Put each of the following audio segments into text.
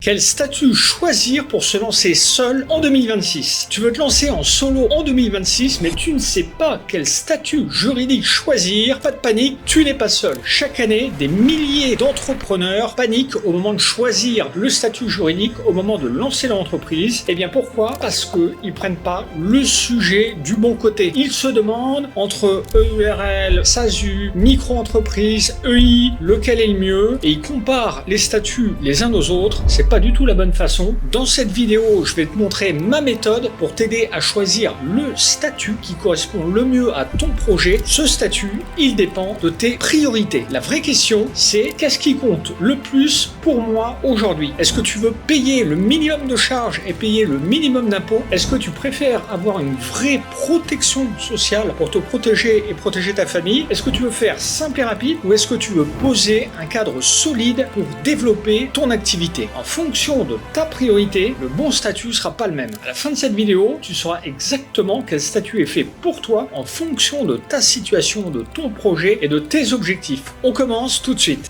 Quel statut choisir pour se lancer seul en 2026? Tu veux te lancer en solo en 2026, mais tu ne sais pas quel statut juridique choisir. Pas de panique, tu n'es pas seul. Chaque année, des milliers d'entrepreneurs paniquent au moment de choisir le statut juridique, au moment de lancer leur entreprise. Et bien pourquoi? Parce qu'ils ne prennent pas le sujet du bon côté. Ils se demandent entre EURL, SASU, micro-entreprise, EI, lequel est le mieux, et ils comparent les statuts les uns aux autres. C'est pas du tout la bonne façon. Dans cette vidéo, je vais te montrer ma méthode pour t'aider à choisir le statut qui correspond le mieux à ton projet. Ce statut, il dépend de tes priorités. La vraie question, c'est qu'est-ce qui compte le plus pour moi aujourd'hui? Est-ce que tu veux payer le minimum de charges et payer le minimum d'impôts? Est-ce que tu préfères avoir une vraie protection sociale pour te protéger et protéger ta famille? Est-ce que tu veux faire simple et rapide ou est-ce que tu veux poser un cadre solide pour développer ton activité? En fonction de ta priorité, le bon statut sera pas le même. À la fin de cette vidéo, tu sauras exactement quel statut est fait pour toi en fonction de ta situation, de ton projet et de tes objectifs. On commence tout de suite.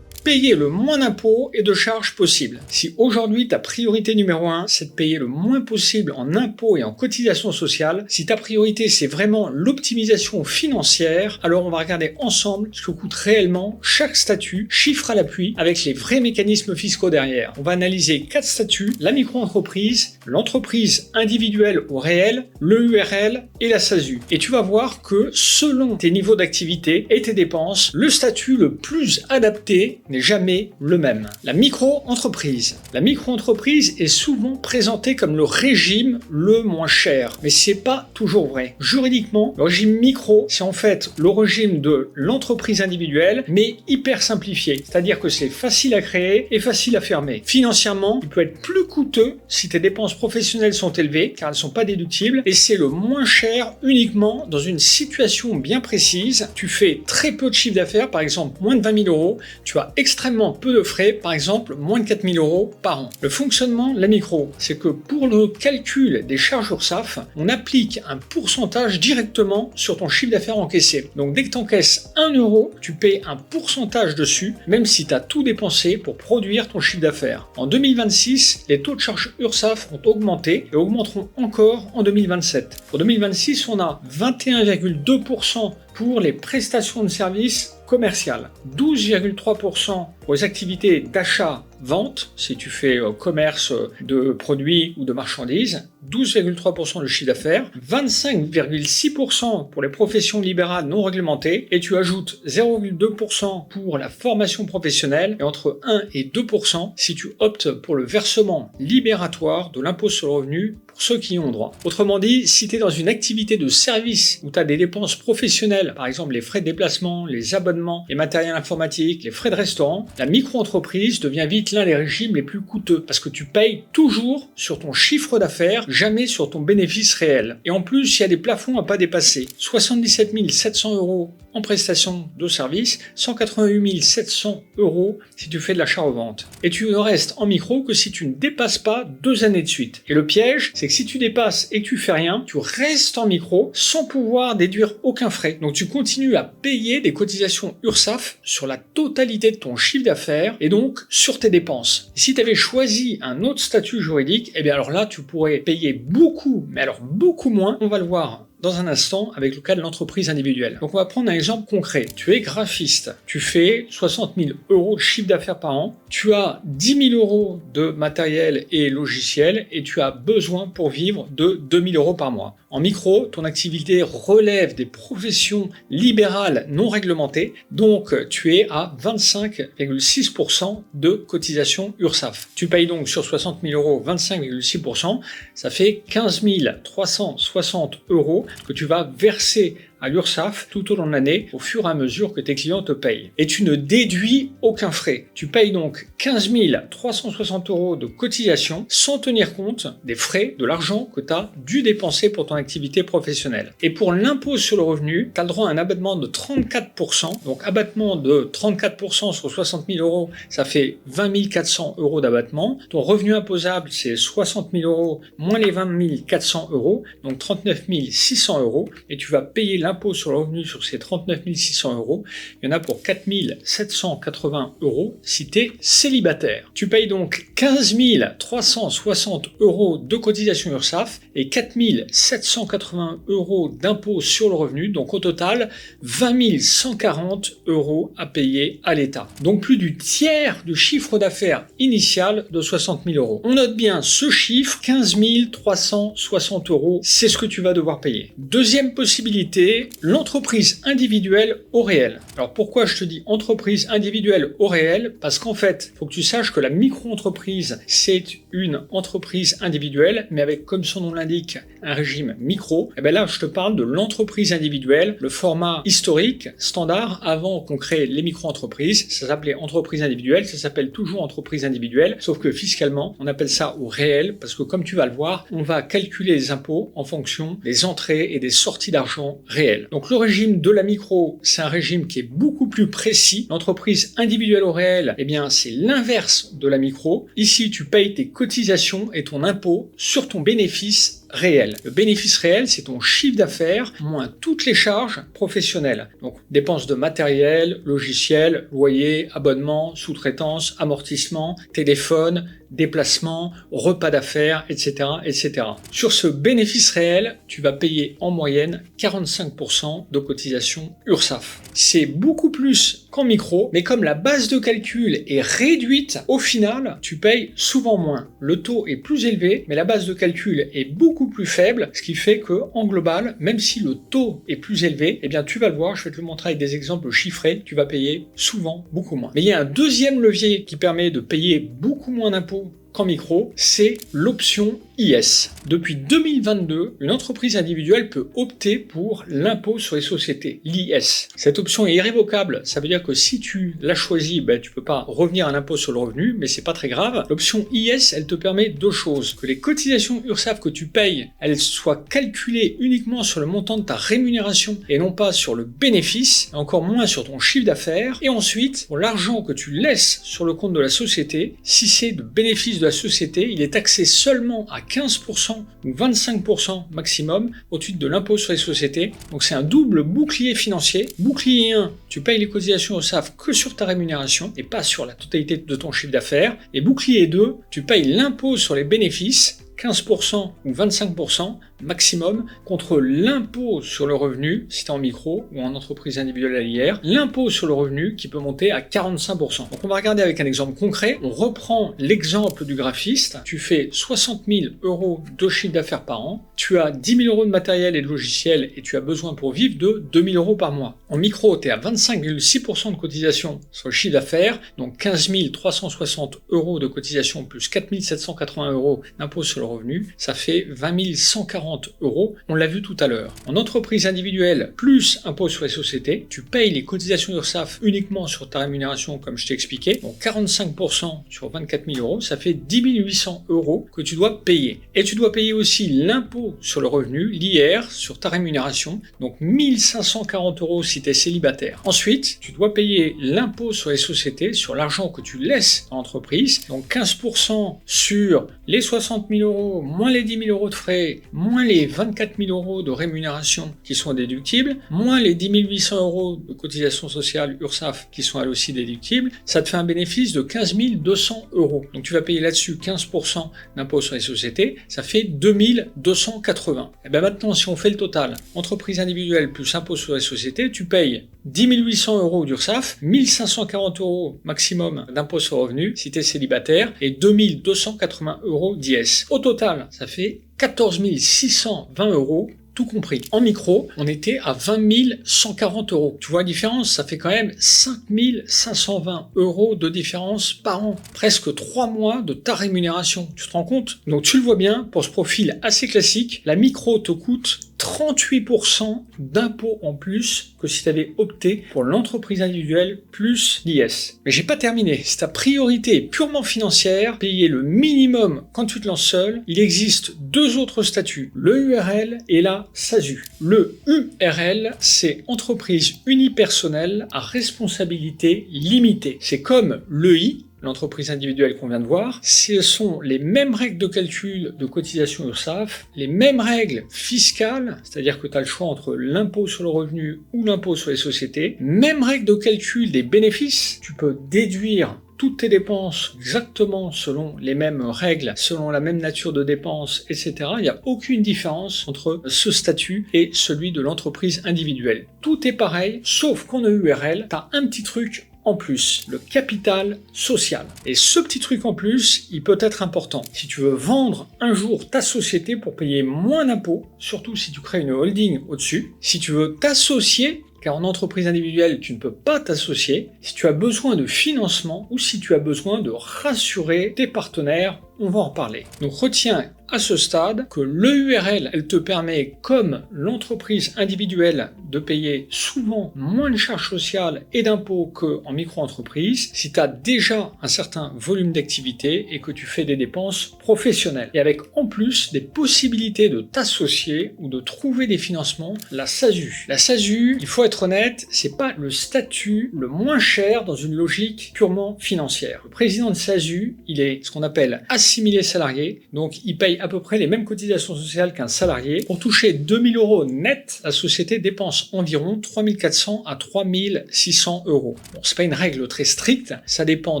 Payer le moins d'impôts et de charges possible. Si aujourd'hui ta priorité numéro 1 c'est de payer le moins possible en impôts et en cotisations sociales, si ta priorité c'est vraiment l'optimisation financière, alors on va regarder ensemble ce que coûte réellement chaque statut, chiffre à l'appui, avec les vrais mécanismes fiscaux derrière. On va analyser 4 statuts, la micro-entreprise, l'entreprise individuelle ou réelle, l'EURL et la SASU. Et tu vas voir que selon tes niveaux d'activité et tes dépenses, le statut le plus adapté n'est jamais le même. La micro-entreprise. La micro-entreprise est souvent présentée comme le régime le moins cher, mais c'est pas toujours vrai. Juridiquement, le régime micro, c'est en fait le régime de l'entreprise individuelle, mais hyper simplifié. C'est-à-dire que c'est facile à créer et facile à fermer. Financièrement, il peut être plus coûteux si tes dépenses professionnelles sont élevées, car elles sont pas déductibles, et c'est le moins cher uniquement dans une situation bien précise. Tu fais très peu de chiffre d'affaires, par exemple moins de 20 000 euros, tu as extrêmement peu de frais, par exemple moins de 4 000 euros par an. Le fonctionnement de la micro, c'est que pour le calcul des charges URSSAF, on applique un pourcentage directement sur ton chiffre d'affaires encaissé. Donc dès que tu encaisses 1 euro, tu payes un pourcentage dessus, même si tu as tout dépensé pour produire ton chiffre d'affaires. En 2026, les taux de charges URSSAF ont augmenté et augmenteront encore en 2027. Pour 2026, on a 21,2% pour les prestations de services commerciales, 12,3% pour les activités d'achat-vente, si tu fais commerce de produits ou de marchandises, 12,3% de chiffre d'affaires, 25,6% pour les professions libérales non réglementées, et tu ajoutes 0,2% pour la formation professionnelle, et entre 1 et 2% si tu optes pour le versement libératoire de l'impôt sur le revenu pour ceux qui y ont droit. Autrement dit, si tu es dans une activité de service où tu as des dépenses professionnelles, par exemple les frais de déplacement, les abonnements, les matériels informatiques, les frais de restaurant, la micro-entreprise devient vite l'un des régimes les plus coûteux parce que tu payes toujours sur ton chiffre d'affaires, jamais sur ton bénéfice réel. Et en plus, il y a des plafonds à pas dépasser. 77 700 euros en prestation de service, 188 700 euros si tu fais de l'achat-revente. Et tu ne restes en micro que si tu ne dépasses pas 2 années de suite. Et le piège, c'est que si tu dépasses et que tu fais rien, tu restes en micro sans pouvoir déduire aucun frais. Donc tu continues à payer des cotisations URSSAF sur la totalité de ton chiffre d'affaires et donc sur tes dépenses. Et si tu avais choisi un autre statut juridique, eh bien alors là, tu pourrais payer beaucoup, mais alors beaucoup moins. On va le voir dans un instant avec le cas de l'entreprise individuelle. Donc on va prendre un exemple concret. Tu es graphiste, tu fais 60 000 euros de chiffre d'affaires par an, tu as 10 000 euros de matériel et logiciel et tu as besoin pour vivre de 2 000 euros par mois. En micro, ton activité relève des professions libérales non réglementées, donc tu es à 25,6% de cotisation URSSAF. Tu payes donc sur 60 000 euros 25,6%, ça fait 15 360 euros que tu vas verser à l'URSSAF tout au long de l'année au fur et à mesure que tes clients te payent. Et tu ne déduis aucun frais. Tu payes donc 15 360 euros de cotisation sans tenir compte des frais, de l'argent que tu as dû dépenser pour ton activité professionnelle. Et pour l'impôt sur le revenu, tu as le droit à un abattement de 34%. Donc abattement de 34% sur 60 000 euros, ça fait 20 400 euros d'abattement. Ton revenu imposable, c'est 60 000 euros moins les 20 400 euros, donc 39 600 euros. Et tu vas payer l'impôt l'impôt sur le revenu sur ces 39 600 euros, il y en a pour 4 780 euros si tu es célibataire. Tu payes donc 15 360 euros de cotisation URSSAF et 4 780 euros d'impôt sur le revenu, donc au total 20 140 euros à payer à l'État. Donc plus du tiers du chiffre d'affaires initial de 60 000 euros. On note bien ce chiffre, 15 360 euros, c'est ce que tu vas devoir payer. Deuxième possibilité, l'entreprise individuelle au réel. Alors pourquoi je te dis entreprise individuelle au réel? Parce qu'en fait, il faut que tu saches que la micro-entreprise, c'est une entreprise individuelle, mais avec, comme son nom l'indique, un régime micro. Et bien là, je te parle de l'entreprise individuelle, le format historique, standard, avant qu'on crée les micro-entreprises. Ça s'appelait entreprise individuelle, ça s'appelle toujours entreprise individuelle, sauf que fiscalement, on appelle ça au réel, parce que comme tu vas le voir, on va calculer les impôts en fonction des entrées et des sorties d'argent réelles. Donc le régime de la micro, c'est un régime qui est beaucoup plus précis. L'entreprise individuelle au réel, eh bien c'est l'inverse de la micro. Ici, tu payes tes cotisations et ton impôt sur ton bénéfice réel. Le bénéfice réel, c'est ton chiffre d'affaires moins toutes les charges professionnelles. Donc dépenses de matériel, logiciel, loyer, abonnement, sous-traitance, amortissement, téléphone, déplacement, repas d'affaires, etc., etc. Sur ce bénéfice réel, tu vas payer en moyenne 45% de cotisation URSSAF. C'est beaucoup plus qu'en micro, mais comme la base de calcul est réduite, au final, tu payes souvent moins. Le taux est plus élevé, mais la base de calcul est beaucoup plus faible, ce qui fait que, en global, même si le taux est plus élevé, eh bien, tu vas le voir, je vais te le montrer avec des exemples chiffrés, tu vas payer souvent beaucoup moins. Mais il y a un deuxième levier qui permet de payer beaucoup moins d'impôts qu'en micro, c'est l'option IS. Depuis 2022, une entreprise individuelle peut opter pour l'impôt sur les sociétés, l'IS. Cette option est irrévocable, ça veut dire que si tu l'as choisi, tu peux pas revenir à l'impôt sur le revenu, mais c'est pas très grave. L'option IS, elle te permet deux choses, que les cotisations URSSAF que tu payes, elles soient calculées uniquement sur le montant de ta rémunération et non pas sur le bénéfice, et encore moins sur ton chiffre d'affaires. Et ensuite, pour l'argent que tu laisses sur le compte de la société, si c'est de bénéfice de la société, il est taxé seulement à 15% ou 25% maximum au-dessus de l'impôt sur les sociétés. Donc c'est un double bouclier financier. Bouclier 1, tu payes les cotisations URSSAF que sur ta rémunération et pas sur la totalité de ton chiffre d'affaires. Et bouclier 2, tu payes l'impôt sur les bénéfices 15% ou 25% maximum contre l'impôt sur le revenu, si tu es en micro ou en entreprise individuelle à l'IR, l'impôt sur le revenu qui peut monter à 45%. Donc on va regarder avec un exemple concret. On reprend l'exemple du graphiste. Tu fais 60 000 euros de chiffre d'affaires par an. Tu as 10 000 euros de matériel et de logiciel et tu as besoin pour vivre de 2 000 euros par mois. En micro, tu es à 25,6% de cotisation sur le chiffre d'affaires, donc 15 360 euros de cotisation plus 4 780 euros d'impôt sur le revenu, ça fait 20 140 euros, on l'a vu tout à l'heure. En entreprise individuelle, plus impôt sur les sociétés, tu payes les cotisations URSSAF uniquement sur ta rémunération, comme je t'ai expliqué, donc 45% sur 24 000 euros, ça fait 10 800 euros que tu dois payer. Et tu dois payer aussi l'impôt sur le revenu, l'IR, sur ta rémunération, donc 1540 euros si tu es célibataire. Ensuite, tu dois payer l'impôt sur les sociétés, sur l'argent que tu laisses dans l'entreprise, donc 15% sur les 60 000 euros, moins les 10 000 euros de frais, moins les 24 000 euros de rémunération qui sont déductibles, moins les 10 800 euros de cotisation sociale URSSAF qui sont elles aussi déductibles, ça te fait un bénéfice de 15 200 euros. Donc tu vas payer là-dessus 15% d'impôt sur les sociétés, ça fait 2 280. Et bien maintenant, si on fait le total, entreprise individuelle plus impôt sur les sociétés, tu payes 10 800 euros d'URSSAF, 1540 euros maximum d'impôt sur le revenu si tu es célibataire et 2280 euros d'IS. Au total, ça fait 14 620 euros, tout compris. En micro, on était à 20 140 euros. Tu vois la différence? Ça fait quand même 5 520 euros de différence par an. Presque 3 mois de ta rémunération. Tu te rends compte? Donc tu le vois bien, pour ce profil assez classique, la micro te coûte 38% d'impôts en plus que si tu avais opté pour l'entreprise individuelle plus l'IS. Mais j'ai pas terminé. Si ta priorité est purement financière, payer le minimum quand tu te lances seul, il existe deux autres statuts, le URL et la SASU. Le URL, c'est entreprise unipersonnelle à responsabilité limitée. C'est comme l'EI, l'entreprise individuelle qu'on vient de voir. Ce sont les mêmes règles de calcul de cotisation URSSAF, les mêmes règles fiscales, c'est-à-dire que tu as le choix entre l'impôt sur le revenu ou l'impôt sur les sociétés, même règles de calcul des bénéfices, tu peux déduire toutes tes dépenses exactement selon les mêmes règles, selon la même nature de dépenses, etc. Il n'y a aucune différence entre ce statut et celui de l'entreprise individuelle. Tout est pareil, sauf qu'en EURL, tu as un petit truc en plus, le capital social. Et ce petit truc en plus, il peut être important. Si tu veux vendre un jour ta société pour payer moins d'impôts, surtout si tu crées une holding au-dessus, si tu veux t'associer, car en entreprise individuelle, tu ne peux pas t'associer, si tu as besoin de financement ou si tu as besoin de rassurer tes partenaires, on va en parler. Donc retiens à ce stade que l'EURL, elle te permet, comme l'entreprise individuelle, de payer souvent moins de charges sociales et d'impôts qu'en micro-entreprise si tu as déjà un certain volume d'activité et que tu fais des dépenses professionnelles. Et avec en plus des possibilités de t'associer ou de trouver des financements, la SASU. La SASU, il faut être honnête, c'est pas le statut le moins cher dans une logique purement financière. Le président de SASU, il est ce qu'on appelle assimilé salarié, donc il paye à peu près les mêmes cotisations sociales qu'un salarié. Pour toucher 2000 € net, la société dépense environ 3400 à 3600 €. Bon, c'est pas une règle très stricte, ça dépend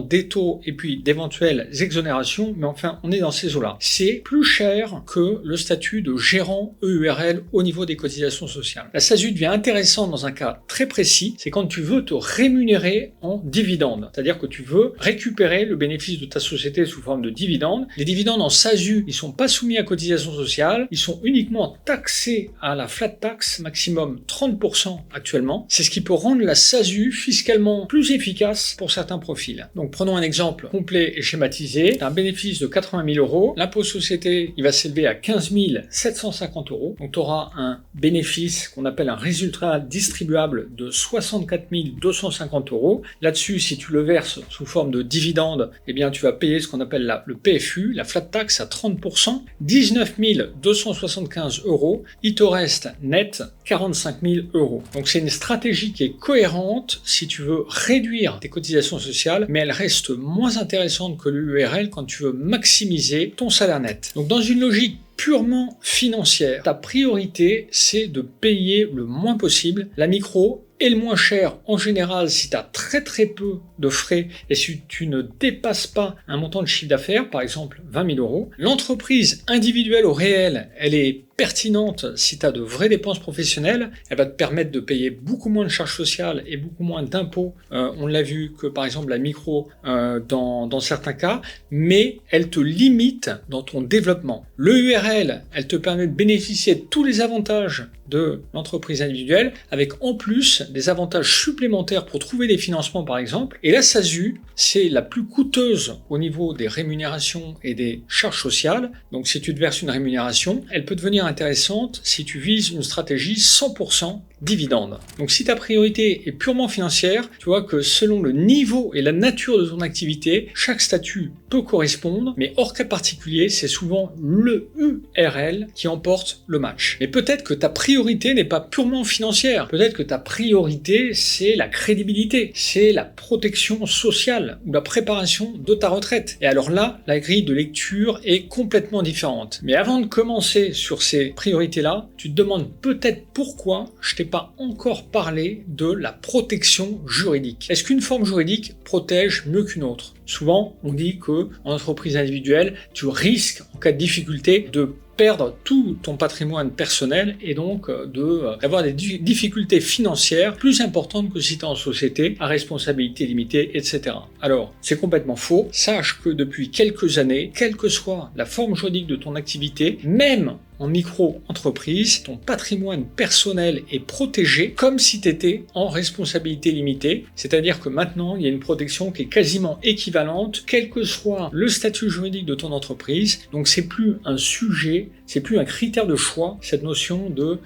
des taux et puis d'éventuelles exonérations, mais enfin, on est dans ces eaux-là. C'est plus cher que le statut de gérant EURL au niveau des cotisations sociales. La SASU devient intéressante dans un cas très précis, c'est quand tu veux te rémunérer en dividendes, c'est-à-dire que tu veux récupérer le bénéfice de ta société sous forme de dividendes. Les dividendes en SASU, ils sont pas soumis à cotisation sociale, ils sont uniquement taxés à la flat tax, maximum 30% actuellement. C'est ce qui peut rendre la SASU fiscalement plus efficace pour certains profils. Donc prenons un exemple complet et schématisé. Tu as un bénéfice de 80 000 €, l'impôt société, il va s'élever à 15 750 €. Donc tu auras un bénéfice qu'on appelle un résultat distribuable de 64 250 €. Là-dessus, si tu le verses sous forme de dividende, eh bien tu vas payer ce qu'on appelle le PFU, la flat tax à 30%, 19 275 €, il te reste net 45 000 €. Donc c'est une stratégie qui est cohérente si tu veux réduire tes cotisations sociales, mais elle reste moins intéressante que l'URL quand tu veux maximiser ton salaire net. Donc dans une logique purement financière, ta priorité c'est de payer le moins possible. La micro est le moins cher en général si tu as très peu de frais et si tu ne dépasses pas un montant de chiffre d'affaires, par exemple 20 000 €. L'entreprise individuelle au réel, elle est pertinente si tu as de vraies dépenses professionnelles. Elle va te permettre de payer beaucoup moins de charges sociales et beaucoup moins d'impôts, on l'a vu, que par exemple la micro dans certains cas, mais elle te limite dans ton développement. L'EURL, elle te permet de bénéficier de tous les avantages de l'entreprise individuelle, avec en plus des avantages supplémentaires pour trouver des financements par exemple. Et la SASU, c'est la plus coûteuse au niveau des rémunérations et des charges sociales. Donc si tu te verses une rémunération, elle peut devenir intéressante si tu vises une stratégie 100% dividende. Donc si ta priorité est purement financière, tu vois que selon le niveau et la nature de ton activité, chaque statut peut correspondre, mais hors cas particulier, c'est souvent le URL qui emporte le match. Mais peut-être que ta priorité n'est pas purement financière, peut-être que ta priorité c'est la crédibilité, c'est la protection sociale ou la préparation de ta retraite. Et alors là, la grille de lecture est complètement différente. Mais avant de commencer sur ces priorités-là, tu te demandes peut-être pourquoi je t'ai pas encore parlé de la protection juridique. Est-ce qu'une forme juridique protège mieux qu'une autre? Souvent, on dit que en entreprise individuelle, tu risques, en cas de difficulté, de perdre tout ton patrimoine personnel et donc d'avoir des difficultés financières plus importantes que si tu es en société à responsabilité limitée, etc. Alors, c'est complètement faux. Sache que depuis quelques années, quelle que soit la forme juridique de ton activité, même en micro-entreprise, ton patrimoine personnel est protégé comme si tu étais en responsabilité limitée. C'est-à-dire que maintenant, il y a une protection qui est quasiment équivalente, quel que soit le statut juridique de ton entreprise. Donc, c'est plus un sujet, c'est plus un critère de choix, cette notion de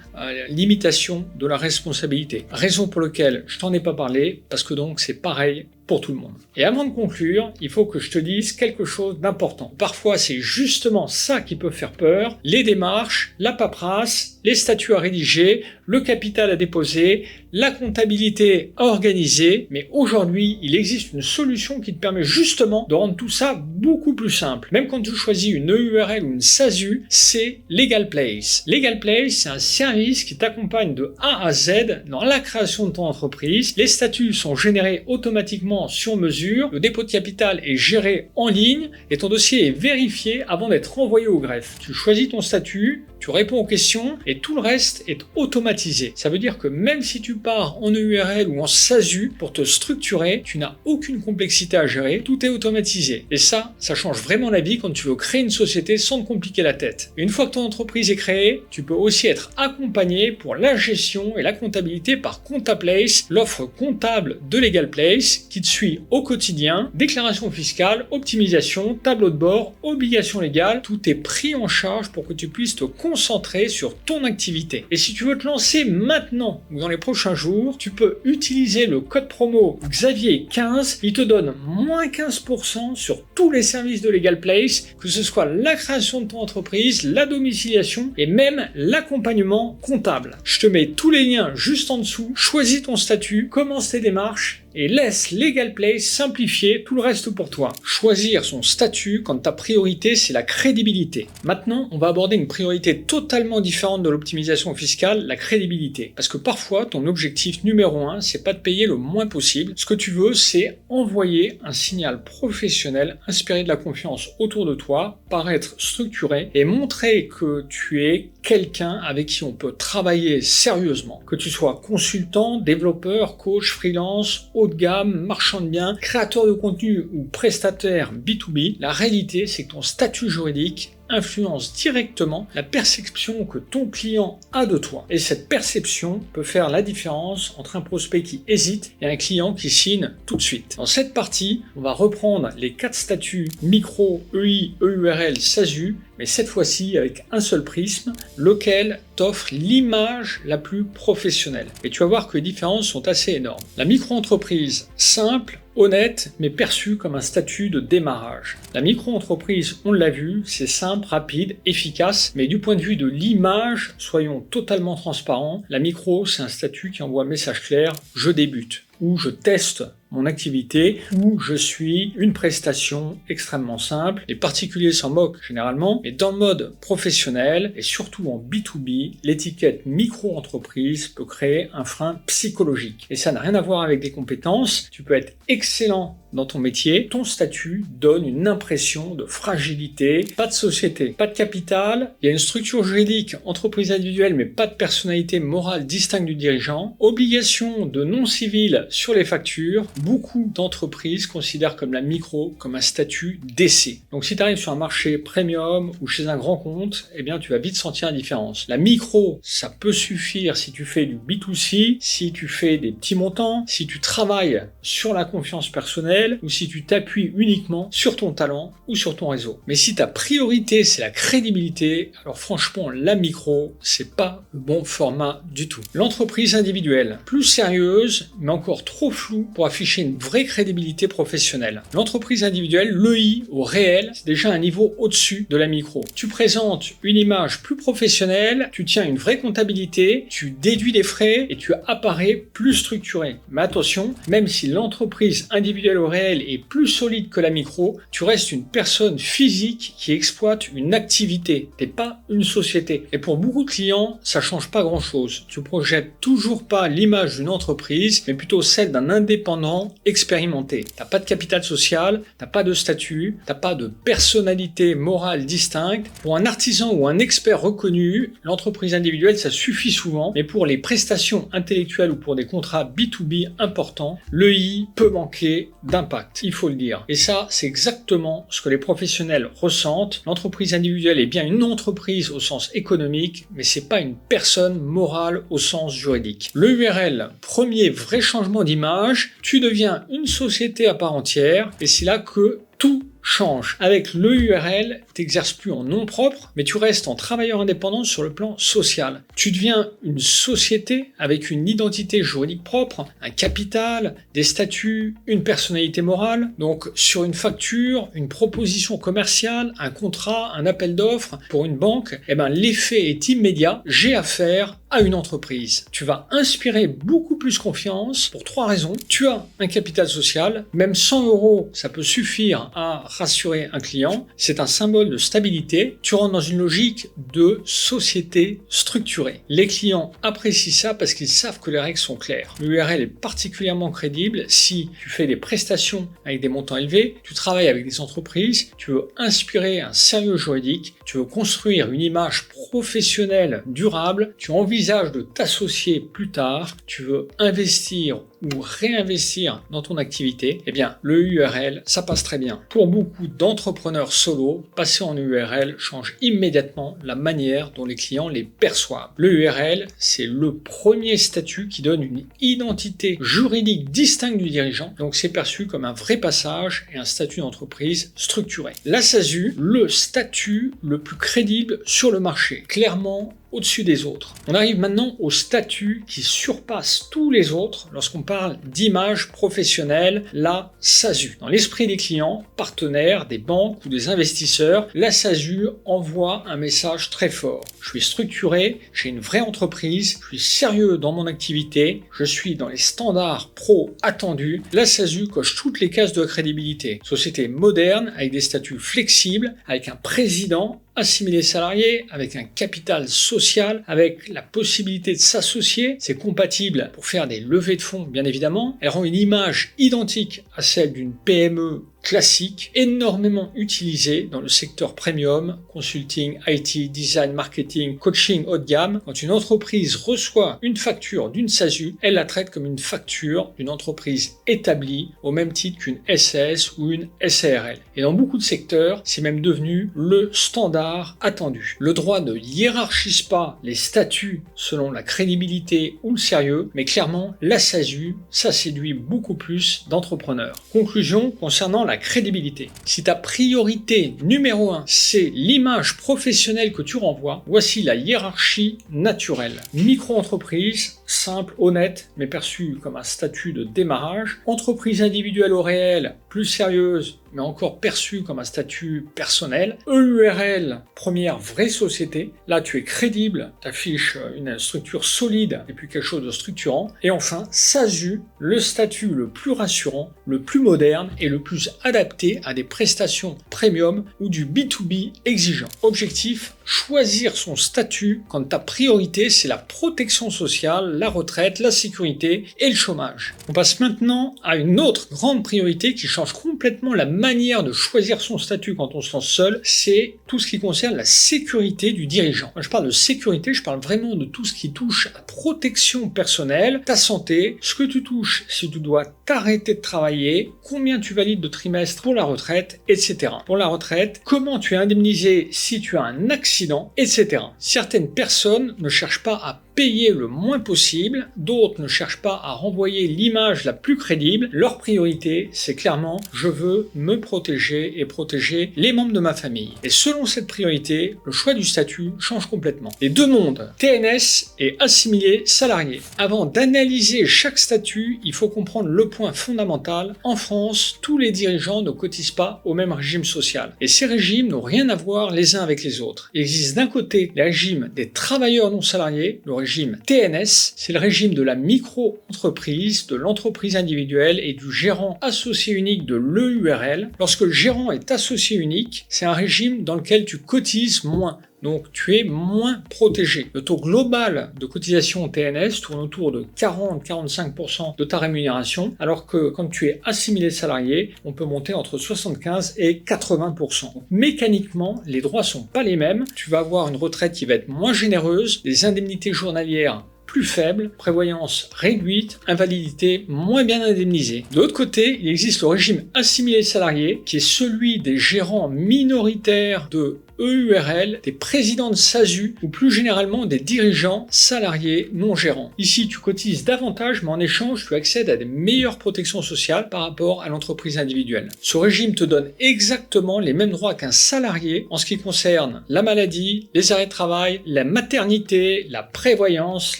limitation de la responsabilité. Raison pour laquelle je t'en ai pas parlé, parce que donc c'est pareil pour tout le monde. Et avant de conclure, il faut que je te dise quelque chose d'important. Parfois, c'est justement ça qui peut faire peur, les démarches, la paperasse, les statuts à rédiger, le capital à déposer, la comptabilité à organiser, mais aujourd'hui, il existe une solution qui te permet justement de rendre tout ça beaucoup plus simple. Même quand tu choisis une EURL ou une SASU, c'est LegalPlace. LegalPlace, c'est un service qui t'accompagne de A à Z dans la création de ton entreprise. Les statuts sont générés automatiquement sur mesure, le dépôt de capital est géré en ligne et ton dossier est vérifié avant d'être envoyé au greffe. Tu choisis ton statut, tu réponds aux questions et tout le reste est automatisé. Ça veut dire que même si tu pars en EURL ou en SASU pour te structurer, tu n'as aucune complexité à gérer, tout est automatisé. Et ça change vraiment la vie quand tu veux créer une société sans te compliquer la tête. Et une fois que ton entreprise est créée, tu peux aussi être accompagné pour la gestion et la comptabilité par ComptaPlace, l'offre comptable de LegalPlace qui te suit au quotidien, déclaration fiscale, optimisation, tableau de bord, obligations légales, tout est pris en charge pour que tu puisses te concentrer sur ton activité. Et si tu veux te lancer maintenant ou dans les prochains jours, tu peux utiliser le code promo Xavier15. Il te donne moins 15% sur tous les services de LegalPlace, que ce soit la création de ton entreprise, la domiciliation et même l'accompagnement comptable. Je te mets tous les liens juste en dessous. Choisis ton statut, commence tes démarches et laisse LegalPlace simplifier tout le reste pour toi. Choisir son statut quand ta priorité c'est la crédibilité. Maintenant, on va aborder une priorité totalement différente de l'optimisation fiscale, la crédibilité. Parce que parfois, ton objectif numéro 1, c'est pas de payer le moins possible. Ce que tu veux, c'est envoyer un signal professionnel, inspirer de la confiance autour de toi, paraître structuré et montrer que tu es quelqu'un avec qui on peut travailler sérieusement. Que tu sois consultant, développeur, coach, freelance, haut de gamme, marchand de biens, créateur de contenu ou prestataire B2B, la réalité c'est que ton statut juridique influence directement la perception que ton client a de toi. Et cette perception peut faire la différence entre un prospect qui hésite et un client qui signe tout de suite. Dans cette partie, on va reprendre les 4 statuts micro, EI, EURL, SASU, mais cette fois-ci avec un seul prisme, lequel t'offre l'image la plus professionnelle. Et tu vas voir que les différences sont assez énormes. La micro-entreprise simple, honnête, mais perçue comme un statut de démarrage. La micro-entreprise, on l'a vu, c'est simple, rapide, efficace, mais du point de vue de l'image, soyons totalement transparents, la micro, c'est un statut qui envoie un message clair, je débute, ou je teste mon activité, ou je suis une prestation extrêmement simple. Les particuliers s'en moquent généralement, mais dans le mode professionnel, et surtout en B2B, l'étiquette micro-entreprise peut créer un frein psychologique. Et ça n'a rien à voir avec des compétences, tu peux être excellent dans ton métier, ton statut donne une impression de fragilité, pas de société, pas de capital, il y a une structure juridique, entreprise individuelle, mais pas de personnalité morale distincte du dirigeant, obligation de non civil sur les factures, beaucoup d'entreprises considèrent comme la micro comme un statut d'essai. Donc si tu arrives sur un marché premium ou chez un grand compte, eh bien tu vas vite sentir la différence. La micro, ça peut suffire si tu fais du B2C, si tu fais des petits montants, si tu travailles sur la confiance personnelle, ou si tu t'appuies uniquement sur ton talent ou sur ton réseau. Mais si ta priorité c'est la crédibilité, alors franchement la micro c'est pas le bon format du tout. L'entreprise individuelle, plus sérieuse mais encore trop floue pour afficher une vraie crédibilité professionnelle. L'entreprise individuelle, l'EI au réel, c'est déjà un niveau au-dessus de la micro. Tu présentes une image plus professionnelle, tu tiens une vraie comptabilité, tu déduis les frais et tu apparais plus structuré. Mais attention, même si l'entreprise individuelle au réel est plus solide que la micro, tu restes une personne physique qui exploite une activité. T'es pas une société. Et pour beaucoup de clients, ça change pas grand chose. Tu projettes toujours pas l'image d'une entreprise, mais plutôt celle d'un indépendant expérimenté. T'as pas de capital social, t'as pas de statut, t'as pas de personnalité morale distincte. Pour un artisan ou un expert reconnu, l'entreprise individuelle, ça suffit souvent, mais pour les prestations intellectuelles ou pour des contrats B2B importants, l'EI peut manquer d'impact, il faut le dire. Et ça, c'est exactement ce que les professionnels ressentent. L'entreprise individuelle est bien une entreprise au sens économique, mais c'est pas une personne morale au sens juridique. L'EURL, premier vrai changement d'image, tu deviens une société à part entière, et c'est là que tout change. Avec l'EURL, tu n'exerces plus en nom propre, mais tu restes en travailleur indépendant sur le plan social. Tu deviens une société avec une identité juridique propre, un capital, des statuts, une personnalité morale. Donc sur une facture, une proposition commerciale, un contrat, un appel d'offres pour une banque, l'effet est immédiat. J'ai affaire à une entreprise. Tu vas inspirer beaucoup plus confiance pour 3 raisons. Tu as un capital social, même 100 €, ça peut suffire à rassurer un client. C'est un symbole de stabilité. Tu rentres dans une logique de société structurée. Les clients apprécient ça parce qu'ils savent que les règles sont claires. L'URL est particulièrement crédible si tu fais des prestations avec des montants élevés, tu travailles avec des entreprises, tu veux inspirer un sérieux juridique, tu veux construire une image professionnelle durable, tu envisages de t'associer plus tard, tu veux investir ou réinvestir dans ton activité, le URL, ça passe très bien. Pour beaucoup d'entrepreneurs solo, passer en URL change immédiatement la manière dont les clients les perçoivent. Le URL, c'est le premier statut qui donne une identité juridique distincte du dirigeant, donc c'est perçu comme un vrai passage et un statut d'entreprise structuré. La SASU, le statut le plus crédible sur le marché, clairement au-dessus des autres. On arrive maintenant au statut qui surpasse tous les autres lorsqu'on parle d'image professionnelle, la SASU. Dans l'esprit des clients, partenaires, des banques ou des investisseurs, la SASU envoie un message très fort. Je suis structuré, j'ai une vraie entreprise, je suis sérieux dans mon activité, je suis dans les standards pro attendus. La SASU coche toutes les cases de la crédibilité. Société moderne avec des statuts flexibles, avec un président assimilé salarié, avec un capital social, avec la possibilité de s'associer. C'est compatible pour faire des levées de fonds, bien évidemment. Elle rend une image identique à celle d'une PME classique, énormément utilisée dans le secteur premium, consulting, IT, design, marketing, coaching haut de gamme. Quand une entreprise reçoit une facture d'une SASU, elle la traite comme une facture d'une entreprise établie au même titre qu'une SAS ou une SARL. Et dans beaucoup de secteurs, c'est même devenu le standard attendu. Le droit ne hiérarchise pas les statuts selon la crédibilité ou le sérieux, mais clairement, la SASU, ça séduit beaucoup plus d'entrepreneurs. Conclusion concernant la crédibilité. Si ta priorité numéro 1, c'est l'image professionnelle que tu renvoies, voici la hiérarchie naturelle. Micro-entreprise, simple, honnête, mais perçue comme un statut de démarrage. Entreprise individuelle au réel, plus sérieuse, mais encore perçue comme un statut personnel. EURL, première vraie société. Là, tu es crédible, tu affiches une structure solide et puis quelque chose de structurant. Et enfin, SASU, le statut le plus rassurant, le plus moderne et le plus adapté à des prestations premium ou du B2B exigeant. Objectif, choisir son statut quand ta priorité, c'est la protection sociale, la retraite, la sécurité et le chômage. On passe maintenant à une autre grande priorité qui change complètement la manière de choisir son statut quand on se lance seul, c'est tout ce qui concerne la sécurité du dirigeant. Quand je parle de sécurité, je parle vraiment de tout ce qui touche à la protection personnelle, ta santé, ce que tu touches si tu dois t'arrêter de travailler, combien tu valides de trimestres pour la retraite, etc. Pour la retraite, comment tu es indemnisé si tu as un accident, etc. Certaines personnes ne cherchent pas à payer le moins possible, d'autres ne cherchent pas à renvoyer l'image la plus crédible. Leur priorité, c'est clairement « je veux me protéger et protéger les membres de ma famille ». Et selon cette priorité, le choix du statut change complètement. Les deux mondes, TNS et assimilé salarié. Avant d'analyser chaque statut, il faut comprendre le point fondamental. En France, tous les dirigeants ne cotisent pas au même régime social. Et ces régimes n'ont rien à voir les uns avec les autres. Il existe d'un côté les régimes des travailleurs non salariés, le régime TNS, c'est le régime de la micro-entreprise, de l'entreprise individuelle et du gérant associé unique de l'EURL. Lorsque le gérant est associé unique, c'est un régime dans lequel tu cotises moins. Donc tu es moins protégé. Le taux global de cotisation TNS tourne autour de 40-45% de ta rémunération, alors que quand tu es assimilé salarié, on peut monter entre 75 et 80%. Donc, mécaniquement, les droits sont pas les mêmes. Tu vas avoir une retraite qui va être moins généreuse, des indemnités journalières plus faible, prévoyance réduite, invalidité moins bien indemnisée. De l'autre côté, il existe le régime assimilé salarié, qui est celui des gérants minoritaires de EURL, des présidents de SASU ou plus généralement des dirigeants salariés non gérants. Ici, tu cotises davantage, mais en échange, tu accèdes à des meilleures protections sociales par rapport à l'entreprise individuelle. Ce régime te donne exactement les mêmes droits qu'un salarié en ce qui concerne la maladie, les arrêts de travail, la maternité, la prévoyance,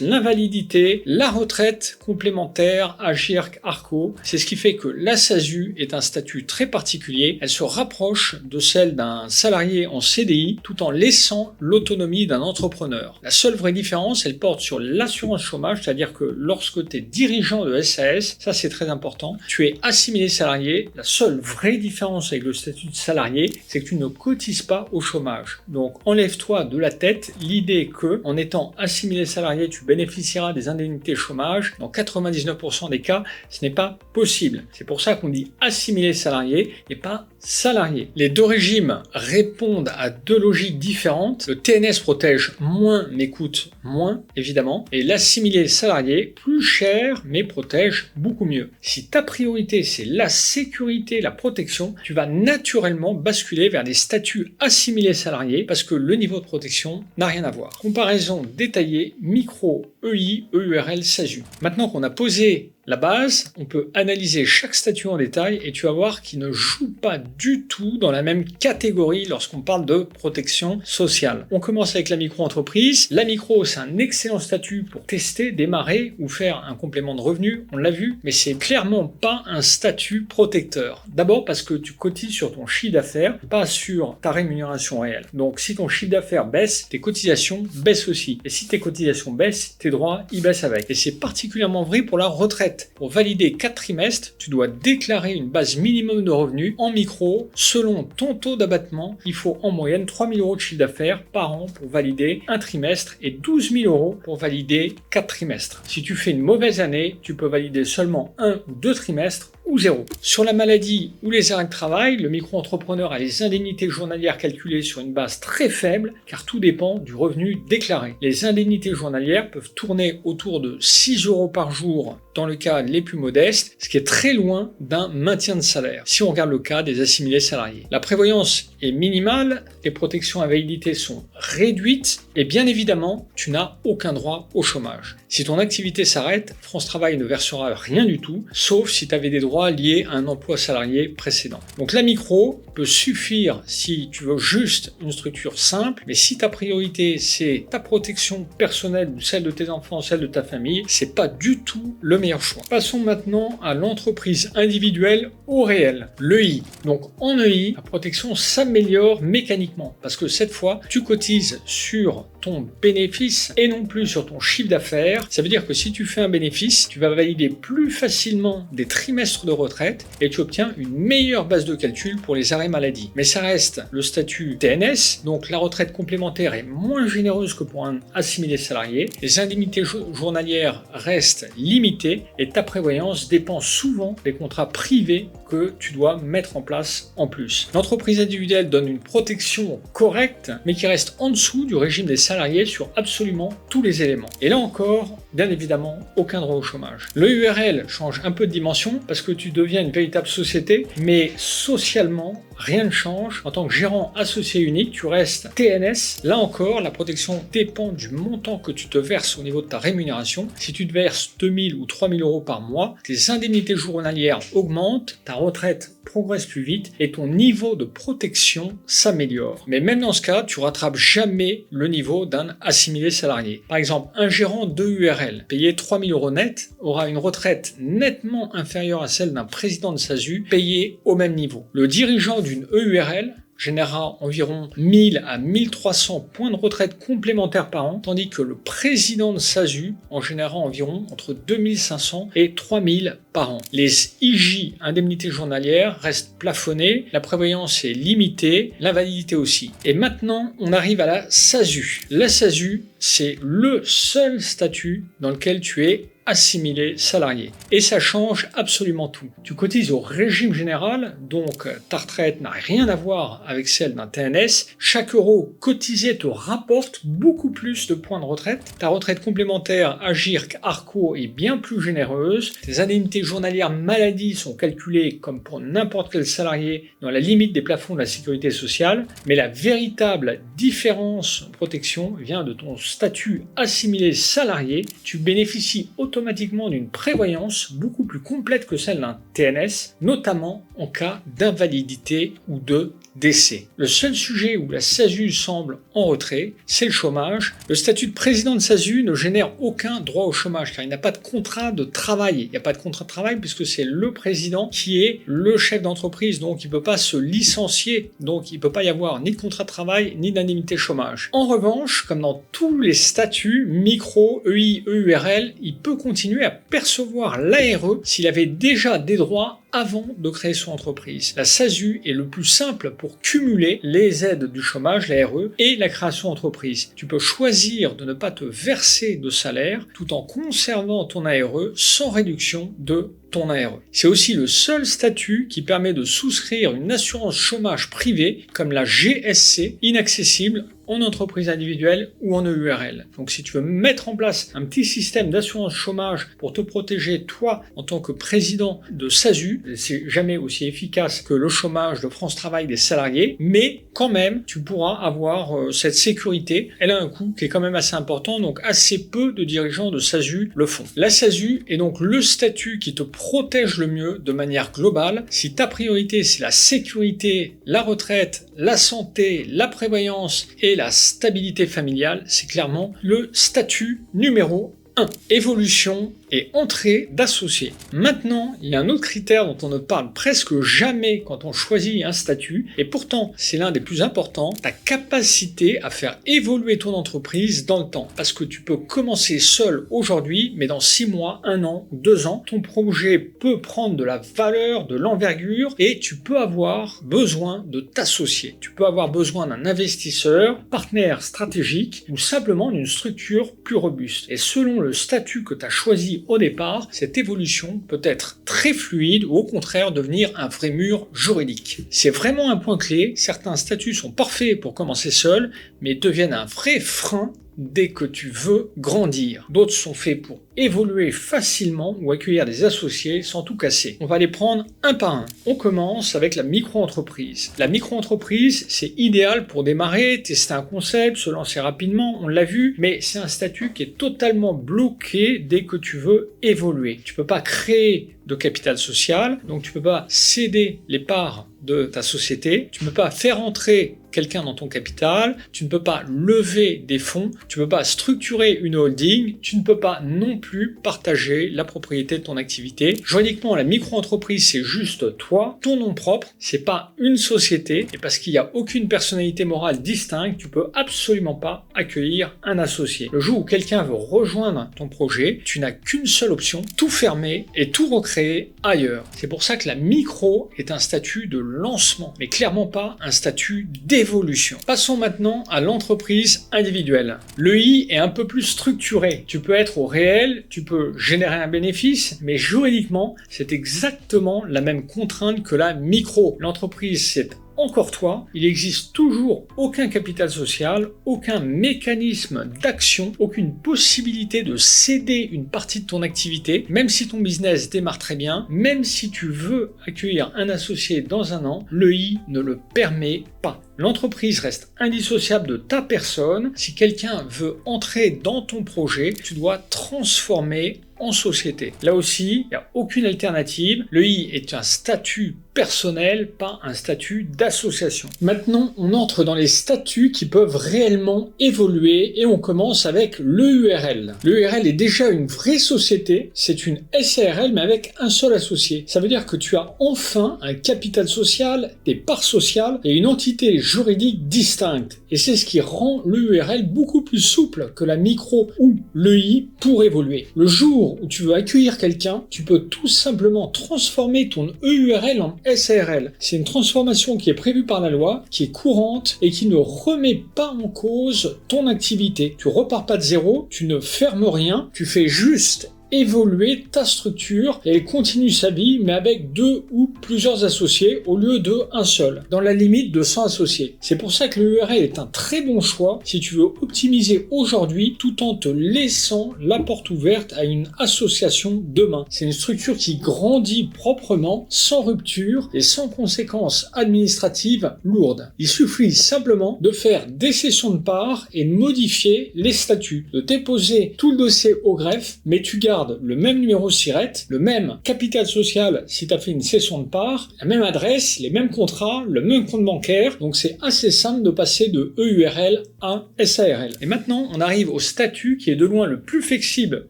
l'invalidité, la retraite complémentaire, AGIRC, ARCO. C'est ce qui fait que la SASU est un statut très particulier. Elle se rapproche de celle d'un salarié en CDI tout en laissant l'autonomie d'un entrepreneur. La seule vraie différence, elle porte sur l'assurance chômage, c'est-à-dire que lorsque tu es dirigeant de SAS, ça c'est très important, tu es assimilé salarié. La seule vraie différence avec le statut de salarié, c'est que tu ne cotises pas au chômage. Donc enlève-toi de la tête l'idée que en étant assimilé salarié, tu bénéficieras des indemnités chômage. Dans 99% des cas, ce n'est pas possible. C'est pour ça qu'on dit assimilé salarié et pas salarié. Les deux régimes répondent à deux logiques différentes. Le TNS protège moins mais coûte moins, évidemment, et l'assimilé salarié, plus cher mais protège beaucoup mieux. Si ta priorité c'est la sécurité, la protection, tu vas naturellement basculer vers des statuts assimilés salariés parce que le niveau de protection n'a rien à voir. Comparaison détaillée, micro, EI, EURL, SASU. Maintenant qu'on a posé la base, on peut analyser chaque statut en détail et tu vas voir qu'il ne joue pas du tout dans la même catégorie lorsqu'on parle de protection sociale. On commence avec la micro-entreprise. La micro, c'est un excellent statut pour tester, démarrer ou faire un complément de revenu, on l'a vu, mais c'est clairement pas un statut protecteur. D'abord parce que tu cotises sur ton chiffre d'affaires, pas sur ta rémunération réelle. Donc si ton chiffre d'affaires baisse, tes cotisations baissent aussi. Et si tes cotisations baissent, tes droits y baissent avec. Et c'est particulièrement vrai pour la retraite. Pour valider 4 trimestres, tu dois déclarer une base minimum de revenus en micro. Selon ton taux d'abattement, il faut en moyenne 3 000 € de chiffre d'affaires par an pour valider un trimestre et 12 000 € pour valider 4 trimestres. Si tu fais une mauvaise année, tu peux valider seulement 1 ou 2 trimestres ou 0. Sur la maladie ou les arrêts de travail, le micro-entrepreneur a les indemnités journalières calculées sur une base très faible car tout dépend du revenu déclaré. Les indemnités journalières peuvent tourner autour de 6 € par jour dans le cas les plus modestes, ce qui est très loin d'un maintien de salaire, si on regarde le cas des assimilés salariés. La prévoyance est minimale, les protections invalidité sont réduites et bien évidemment, tu n'as aucun droit au chômage. Si ton activité s'arrête, France Travail ne versera rien du tout, sauf si tu avais des droits liés à un emploi salarié précédent. Donc la micro peut suffire si tu veux juste une structure simple, mais si ta priorité c'est ta protection personnelle ou celle de tes enfants, celle de ta famille, c'est pas du tout le meilleur choix. Passons maintenant à l'entreprise individuelle au réel, l'EI. Donc en EI, la protection s'améliore mécaniquement parce que cette fois, tu cotises sur ton bénéfice et non plus sur ton chiffre d'affaires. Ça veut dire que si tu fais un bénéfice, tu vas valider plus facilement des trimestres de retraite et tu obtiens une meilleure base de calcul pour les arrêts maladie. Mais ça reste le statut TNS, donc la retraite complémentaire est moins généreuse que pour un assimilé salarié. Les indemnités journalières restent limitées et ta prévoyance dépend souvent des contrats privés que tu dois mettre en place en plus. L'entreprise individuelle donne une protection correcte, mais qui reste en dessous du régime des salariés sur absolument tous les éléments. Et là encore, bien évidemment, aucun droit au chômage. Le URL change un peu de dimension parce que tu deviens une véritable société, mais socialement, rien ne change. En tant que gérant associé unique, tu restes TNS. Là encore, la protection dépend du montant que tu te verses au niveau de ta rémunération. Si tu te verses 2 000 ou 3 000 € par mois, tes indemnités journalières augmentent, ta retraite progresse plus vite et ton niveau de protection s'améliore. Mais même dans ce cas, tu rattrapes jamais le niveau d'un assimilé salarié. Par exemple, un gérant de URL payé 3 000 € net aura une retraite nettement inférieure à celle d'un président de SASU payé au même niveau. Le dirigeant d'une EURL générera environ 1000 à 1300 points de retraite complémentaires par an, tandis que le président de SASU en générera environ entre 2500 et 3000 par an. Les IJ, indemnités journalières, restent plafonnées, la prévoyance est limitée, l'invalidité aussi. Et maintenant, on arrive à la SASU. La SASU, c'est le seul statut dans lequel tu es assimilé salarié. Et ça change absolument tout. Tu cotises au régime général, donc ta retraite n'a rien à voir avec celle d'un TNS. Chaque euro cotisé te rapporte beaucoup plus de points de retraite. Ta retraite complémentaire AGIRC, ARCO est bien plus généreuse. Tes indemnités l'indemnité journalière maladie sont calculées comme pour n'importe quel salarié dans la limite des plafonds de la sécurité sociale, mais la véritable différence en protection vient de ton statut assimilé salarié. Tu bénéficies automatiquement d'une prévoyance beaucoup plus complète que celle d'un TNS, notamment en cas d'invalidité ou de décès. Le seul sujet où la SASU semble en retrait, c'est le chômage. Le statut de président de SASU ne génère aucun droit au chômage car il n'a pas de contrat de travail. Il n'y a pas de contrat de travail puisque c'est le président qui est le chef d'entreprise, donc il ne peut pas se licencier, donc il ne peut pas y avoir ni de contrat de travail ni d'indemnité chômage. En revanche, comme dans tous les statuts, micro, EI, EURL, il peut continuer à percevoir l'ARE s'il avait déjà des droits avant de créer son entreprise. La SASU est le plus simple pour cumuler les aides du chômage, l'ARE, et la création d'entreprise. Tu peux choisir de ne pas te verser de salaire tout en conservant ton ARE sans réduction de ton ARE. C'est aussi le seul statut qui permet de souscrire une assurance chômage privée comme la GSC, inaccessible en entreprise individuelle ou en EURL. Donc si tu veux mettre en place un petit système d'assurance chômage pour te protéger toi en tant que président de SASU, c'est jamais aussi efficace que le chômage de France Travail des salariés, mais quand même tu pourras avoir cette sécurité. Elle a un coût qui est quand même assez important, donc assez peu de dirigeants de SASU le font. La SASU est donc le statut qui te protège le mieux de manière globale. Si ta priorité c'est la sécurité, la retraite, la santé, la prévoyance et la stabilité familiale, c'est clairement le statut numéro 1. Évolution et entrée d'associés. Maintenant, il y a un autre critère dont on ne parle presque jamais quand on choisit un statut, et pourtant c'est l'un des plus importants, ta capacité à faire évoluer ton entreprise dans le temps. Parce que tu peux commencer seul aujourd'hui, mais dans 6 mois, 1 an, 2 ans, ton projet peut prendre de la valeur, de l'envergure, et tu peux avoir besoin de t'associer. Tu peux avoir besoin d'un investisseur, partenaire stratégique, ou simplement d'une structure plus robuste. Et selon le statut que tu as choisi au départ, cette évolution peut être très fluide ou au contraire devenir un vrai mur juridique. C'est vraiment un point clé. Certains statuts sont parfaits pour commencer seul, mais deviennent un vrai frein dès que tu veux grandir. D'autres sont faits pour évoluer facilement ou accueillir des associés sans tout casser. On va les prendre un par un. On commence avec la micro-entreprise. La micro-entreprise, c'est idéal pour démarrer, tester un concept, se lancer rapidement, on l'a vu, mais c'est un statut qui est totalement bloqué dès que tu veux évoluer. Tu peux pas créer de capital social, donc tu peux pas céder les parts de ta société, tu ne peux pas faire entrer quelqu'un dans ton capital, tu ne peux pas lever des fonds, tu ne peux pas structurer une holding, tu ne peux pas non plus partager la propriété de ton activité. Juridiquement, la micro-entreprise, c'est juste toi, ton nom propre, c'est pas une société, et parce qu'il n'y a aucune personnalité morale distincte, tu peux absolument pas accueillir un associé. Le jour où quelqu'un veut rejoindre ton projet, tu n'as qu'une seule option, tout fermer et tout recréer ailleurs. C'est pour ça que la micro est un statut de lancement, mais clairement pas un statut d'évolution. Passons maintenant à l'entreprise individuelle. L'EI est un peu plus structuré. Tu peux être au réel, tu peux générer un bénéfice, mais juridiquement, c'est exactement la même contrainte que la micro. L'entreprise, c'est encore toi, il n'existe toujours aucun capital social, aucun mécanisme d'action, aucune possibilité de céder une partie de ton activité, même si ton business démarre très bien, même si tu veux accueillir un associé dans 1 an, l'EI ne le permet pas. L'entreprise reste indissociable de ta personne. Si quelqu'un veut entrer dans ton projet, tu dois transformer en société. Là aussi, il n'y a aucune alternative. L'EI est un statut personnel, pas un statut d'association. Maintenant, on entre dans les statuts qui peuvent réellement évoluer et on commence avec l'EURL. L'EURL est déjà une vraie société, c'est une SARL mais avec un seul associé. Ça veut dire que tu as enfin un capital social, des parts sociales et une entité juridique distincte. Et c'est ce qui rend l'EURL beaucoup plus souple que la micro ou l'EI pour évoluer. Le jour où tu veux accueillir quelqu'un, tu peux tout simplement transformer ton EURL en SARL. C'est une transformation qui est prévue par la loi, qui est courante et qui ne remet pas en cause ton activité. Tu repars pas de zéro, tu ne fermes rien, tu fais juste évoluer ta structure et elle continue sa vie, mais avec 2 ou plusieurs associés au lieu de un seul, dans la limite de 100 associés. C'est pour ça que le URL est un très bon choix si tu veux optimiser aujourd'hui tout en te laissant la porte ouverte à une association demain. C'est une structure qui grandit proprement, sans rupture et sans conséquences administratives lourdes. Il suffit simplement de faire des cessions de parts et de modifier les statuts, de déposer tout le dossier au greffe, mais tu gardes le même numéro SIRET, le même capital social si tu as fait une cession de parts, la même adresse, les mêmes contrats, le même compte bancaire. Donc c'est assez simple de passer de EURL à SARL. Et maintenant, on arrive au statut qui est de loin le plus flexible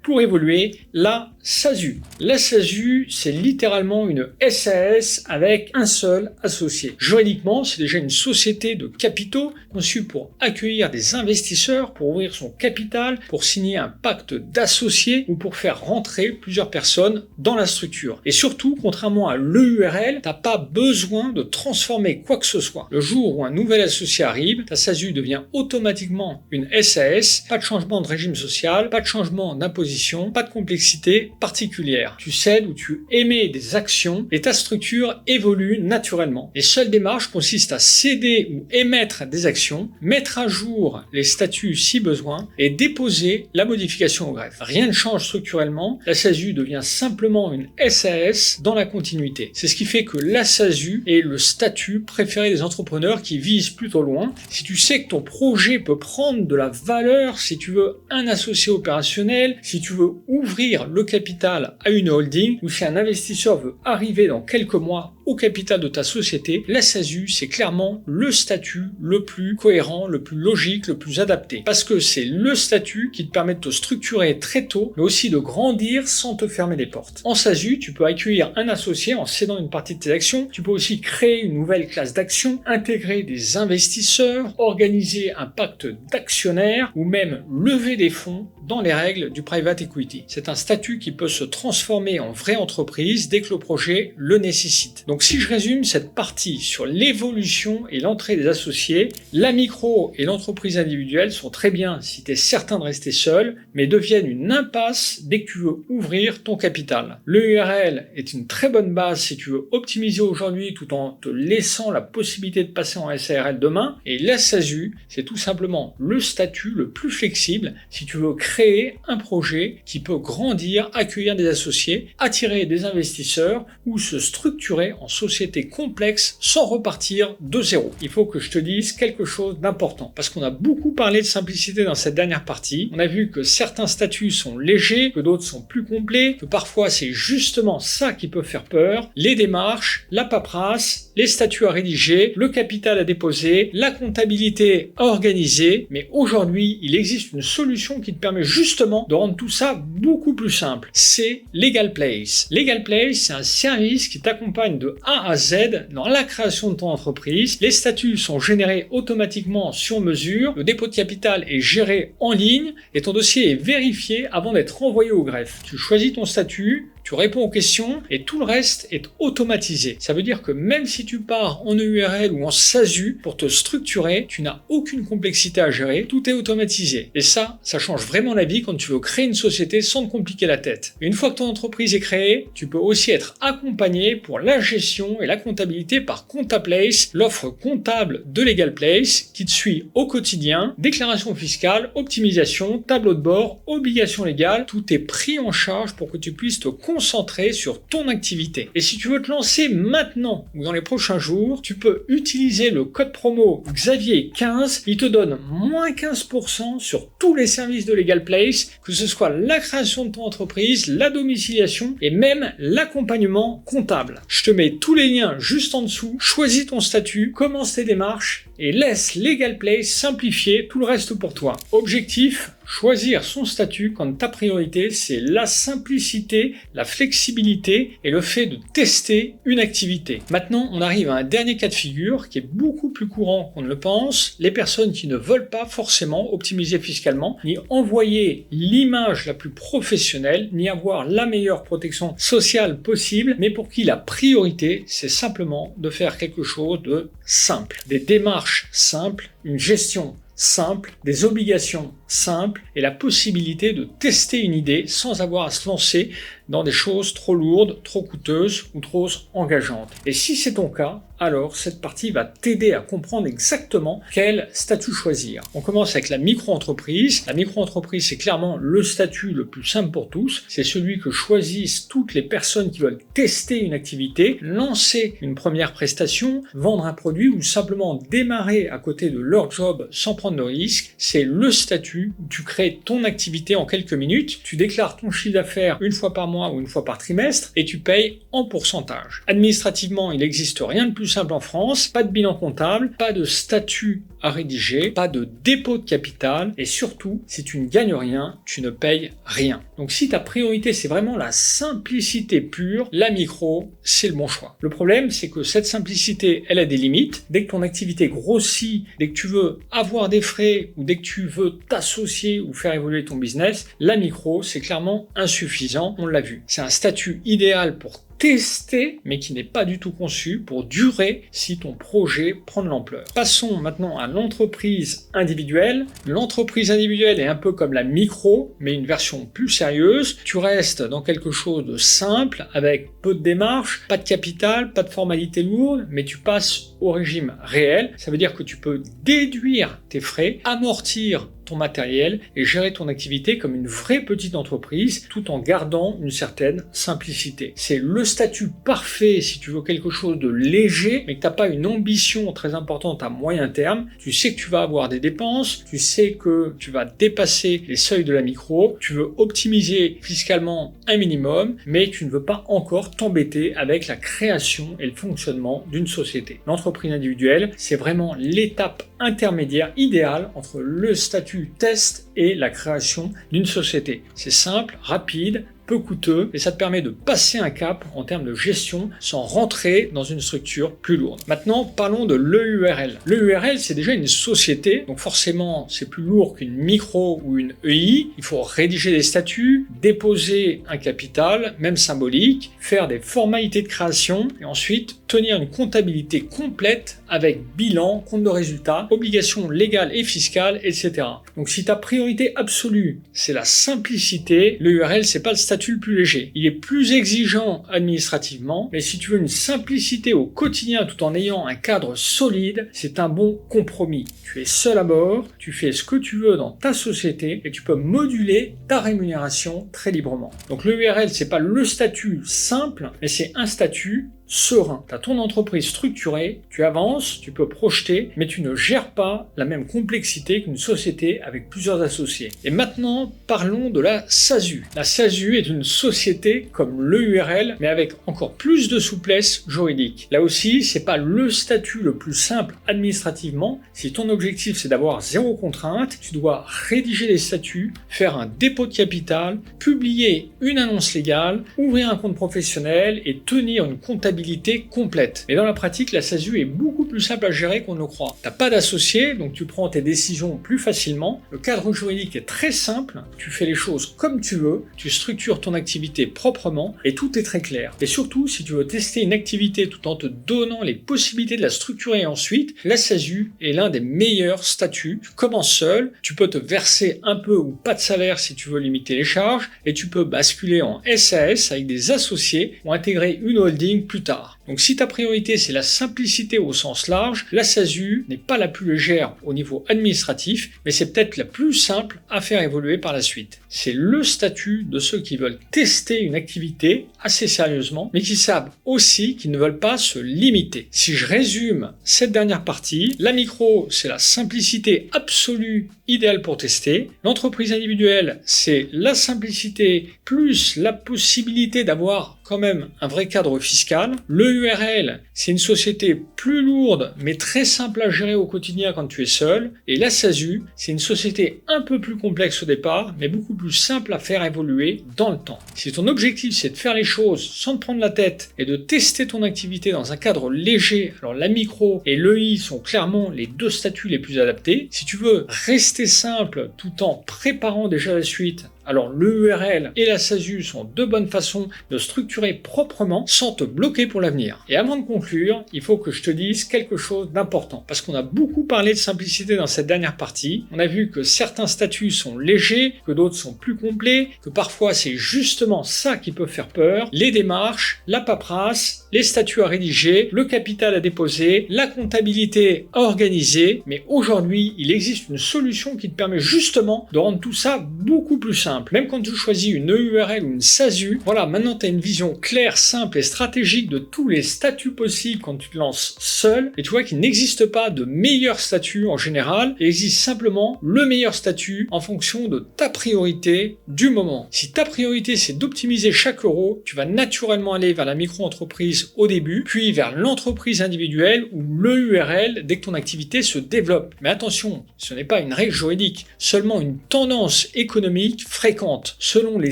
pour évoluer, la SASU. La SASU, c'est littéralement une SAS avec un seul associé. Juridiquement, c'est déjà une société de capitaux conçue pour accueillir des investisseurs, pour ouvrir son capital, pour signer un pacte d'associés ou pour faire rentrer plusieurs personnes dans la structure. Et surtout, contrairement à l'EURL, t'as pas besoin de transformer quoi que ce soit. Le jour où un nouvel associé arrive, ta SASU devient automatiquement une SAS, pas de changement de régime social, pas de changement d'imposition, pas de complexité particulière. Tu cèdes ou tu émets des actions et ta structure évolue naturellement. Les seules démarches consistent à céder ou émettre des actions, mettre à jour les statuts si besoin et déposer la modification au greffe. Rien ne change structurellement, la SASU devient simplement une SAS dans la continuité. C'est ce qui fait que la SASU est le statut préféré des entrepreneurs qui visent plutôt loin. Si tu sais que ton projet peut prendre de la valeur, si tu veux un associé opérationnel, si tu veux ouvrir le capital à une holding ou si un investisseur veut arriver dans quelques mois au capital de ta société, la SASU, c'est clairement le statut le plus cohérent, le plus logique, le plus adapté. Parce que c'est le statut qui te permet de te structurer très tôt, mais aussi de grandir sans te fermer les portes. En SASU, tu peux accueillir un associé en cédant une partie de tes actions, tu peux aussi créer une nouvelle classe d'actions, intégrer des investisseurs, organiser un pacte d'actionnaires ou même lever des fonds dans les règles du private equity. C'est un statut qui peut se transformer en vraie entreprise dès que le projet le nécessite. Donc si je résume cette partie sur l'évolution et l'entrée des associés, la micro et l'entreprise individuelle sont très bien si tu es certain de rester seul, mais deviennent une impasse dès que tu veux ouvrir ton capital. Le URL est une très bonne base si tu veux optimiser aujourd'hui tout en te laissant la possibilité de passer en SARL demain, et la SASU, c'est tout simplement le statut le plus flexible si tu veux créer un projet qui peut grandir, accueillir des associés, attirer des investisseurs ou se structurer en société complexe sans repartir de zéro. Il faut que je te dise quelque chose d'important parce qu'on a beaucoup parlé de simplicité dans cette dernière partie. On a vu que certains statuts sont légers, que d'autres sont plus complets, que parfois c'est justement ça qui peut faire peur. Les démarches, la paperasse, les statuts à rédiger, le capital à déposer, la comptabilité à organiser. Mais aujourd'hui, il existe une solution qui te permet justement de rendre tout ça beaucoup plus simple. C'est LegalPlace. LegalPlace, c'est un service qui t'accompagne de A à Z dans la création de ton entreprise. Les statuts sont générés automatiquement sur mesure, le dépôt de capital est géré en ligne et ton dossier est vérifié avant d'être envoyé au greffe. Tu choisis ton statut, tu réponds aux questions et tout le reste est automatisé. Ça veut dire que même si tu pars en EURL ou en SASU pour te structurer, tu n'as aucune complexité à gérer, tout est automatisé. Et ça change vraiment la vie quand tu veux créer une société sans te compliquer la tête. Et une fois que ton entreprise est créée, tu peux aussi être accompagné pour la gestion et la comptabilité par ComptaPlace, l'offre comptable de LegalPlace qui te suit au quotidien, déclaration fiscale, optimisation, tableau de bord, obligations légales, tout est pris en charge pour que tu puisses te concentrer sur ton activité. Et si tu veux te lancer maintenant ou dans les prochains jours, tu peux utiliser le code promo Xavier15. Il te donne moins 15% sur tous les services de LegalPlace, que ce soit la création de ton entreprise, la domiciliation et même l'accompagnement comptable. Je te mets tous les liens juste en dessous. Choisis ton statut, commence tes démarches et laisse LegalPlace simplifier tout le reste pour toi. Objectif: choisir son statut quand ta priorité c'est la simplicité, la flexibilité et le fait de tester une activité. Maintenant, on arrive à un dernier cas de figure qui est beaucoup plus courant qu'on ne le pense. Les personnes qui ne veulent pas forcément optimiser fiscalement, ni envoyer l'image la plus professionnelle, ni avoir la meilleure protection sociale possible, mais pour qui la priorité c'est simplement de faire quelque chose de simple. Des démarches simples, une gestion simples, des obligations simples et la possibilité de tester une idée sans avoir à se lancer dans des choses trop lourdes, trop coûteuses ou trop engageantes. Et si c'est ton cas, alors cette partie va t'aider à comprendre exactement quel statut choisir. On commence avec la micro-entreprise. La micro-entreprise, c'est clairement le statut le plus simple pour tous. C'est celui que choisissent toutes les personnes qui veulent tester une activité, lancer une première prestation, vendre un produit ou simplement démarrer à côté de leur job sans prendre de risque. C'est le statut où tu crées ton activité en quelques minutes, tu déclares ton chiffre d'affaires une fois par mois ou une fois par trimestre et tu payes en pourcentage. Administrativement, il n'existe rien de plus simple en France, pas de bilan comptable, pas de statut à rédiger, pas de dépôt de capital et surtout, si tu ne gagnes rien, tu ne payes rien. Donc si ta priorité c'est vraiment la simplicité pure, la micro, c'est le bon choix. Le problème, c'est que cette simplicité, elle a des limites. Dès que ton activité grossit, dès que tu veux avoir des frais ou dès que tu veux t'associer ou faire évoluer ton business, la micro, c'est clairement insuffisant, on l'a vu. C'est un statut idéal pour tester, mais qui n'est pas du tout conçu pour durer si ton projet prend de l'ampleur. Passons maintenant à l'entreprise individuelle. L'entreprise individuelle est un peu comme la micro, mais une version plus sérieuse. Tu restes dans quelque chose de simple, avec peu de démarches, pas de capital, pas de formalités lourdes, mais tu passes au régime réel. Ça veut dire que tu peux déduire tes frais, amortir ton matériel et gérer ton activité comme une vraie petite entreprise tout en gardant une certaine simplicité. C'est le statut parfait si tu veux quelque chose de léger mais que tu n'as pas une ambition très importante à moyen terme. Tu sais que tu vas avoir des dépenses, tu sais que tu vas dépasser les seuils de la micro, tu veux optimiser fiscalement un minimum mais tu ne veux pas encore t'embêter avec la création et le fonctionnement d'une société. L'entreprise individuelle, c'est vraiment l'étape intermédiaire idéale entre le statut test et la création d'une société. C'est simple, rapide, peu coûteux et ça te permet de passer un cap en termes de gestion sans rentrer dans une structure plus lourde. Maintenant, parlons de l'EURL. L'EURL, c'est déjà une société, donc forcément, c'est plus lourd qu'une micro ou une EI. Il faut rédiger des statuts, déposer un capital, même symbolique, faire des formalités de création et ensuite tenir une comptabilité complète avec bilan, compte de résultats, obligations légales et fiscales, etc. Donc si ta priorité absolue, c'est la simplicité, l'EURL, c'est pas le statut le plus léger. Il est plus exigeant administrativement, mais si tu veux une simplicité au quotidien tout en ayant un cadre solide, c'est un bon compromis. Tu es seul à bord, tu fais ce que tu veux dans ta société et tu peux moduler ta rémunération très librement. Donc l'EURL, c'est pas le statut simple, mais c'est un statut serein. Tu as ton entreprise structurée, tu avances, tu peux projeter, mais tu ne gères pas la même complexité qu'une société avec plusieurs associés. Et maintenant, parlons de la SASU. La SASU est une société comme l'EURL, mais avec encore plus de souplesse juridique. Là aussi, c'est pas le statut le plus simple administrativement. Si ton objectif c'est d'avoir zéro contrainte, tu dois rédiger les statuts, faire un dépôt de capital, publier une annonce légale, ouvrir un compte professionnel et tenir une comptabilité complète. Mais dans la pratique, la SASU est beaucoup plus simple à gérer qu'on ne le croit. T'as pas d'associé, donc tu prends tes décisions plus facilement. Le cadre juridique est très simple, tu fais les choses comme tu veux, tu structures ton activité proprement et tout est très clair. Et surtout, si tu veux tester une activité tout en te donnant les possibilités de la structurer ensuite, la SASU est l'un des meilleurs statuts. Tu commences seul, tu peux te verser un peu ou pas de salaire si tu veux limiter les charges et tu peux basculer en SAS avec des associés ou intégrer une holding plus tard. Donc si ta priorité c'est la simplicité au sens large, la SASU n'est pas la plus légère au niveau administratif, mais c'est peut-être la plus simple à faire évoluer par la suite. C'est le statut de ceux qui veulent tester une activité assez sérieusement, mais qui savent aussi qu'ils ne veulent pas se limiter. Si je résume cette dernière partie, la micro c'est la simplicité absolue idéale pour tester. L'entreprise individuelle c'est la simplicité plus la possibilité d'avoir quand même un vrai cadre fiscal. L'EURL, c'est une société plus lourde mais très simple à gérer au quotidien quand tu es seul. Et la SASU, c'est une société un peu plus complexe au départ mais beaucoup plus simple à faire évoluer dans le temps. Si ton objectif c'est de faire les choses sans te prendre la tête et de tester ton activité dans un cadre léger, alors la micro et l'EI sont clairement les deux statuts les plus adaptés. Si tu veux rester simple tout en préparant déjà la suite Alors l'EURL et la SASU sont deux bonnes façons de structurer proprement sans te bloquer pour l'avenir. Et avant de conclure, il faut que je te dise quelque chose d'important, parce qu'on a beaucoup parlé de simplicité dans cette dernière partie. On a vu que certains statuts sont légers, que d'autres sont plus complets, que parfois c'est justement ça qui peut faire peur. Les démarches, la paperasse, les statuts à rédiger, le capital à déposer, la comptabilité à organiser. Mais aujourd'hui, il existe une solution qui te permet justement de rendre tout ça beaucoup plus simple. Même quand tu choisis une EURL ou une SASU, voilà, maintenant tu as une vision claire, simple et stratégique de tous les statuts possibles quand tu te lances seul. Et tu vois qu'il n'existe pas de meilleur statut en général, il existe simplement le meilleur statut en fonction de ta priorité du moment. Si ta priorité c'est d'optimiser chaque euro, tu vas naturellement aller vers la micro-entreprise au début, puis vers l'entreprise individuelle ou l'EURL dès que ton activité se développe. Mais attention, ce n'est pas une règle juridique, seulement une tendance économique fréquente. Selon les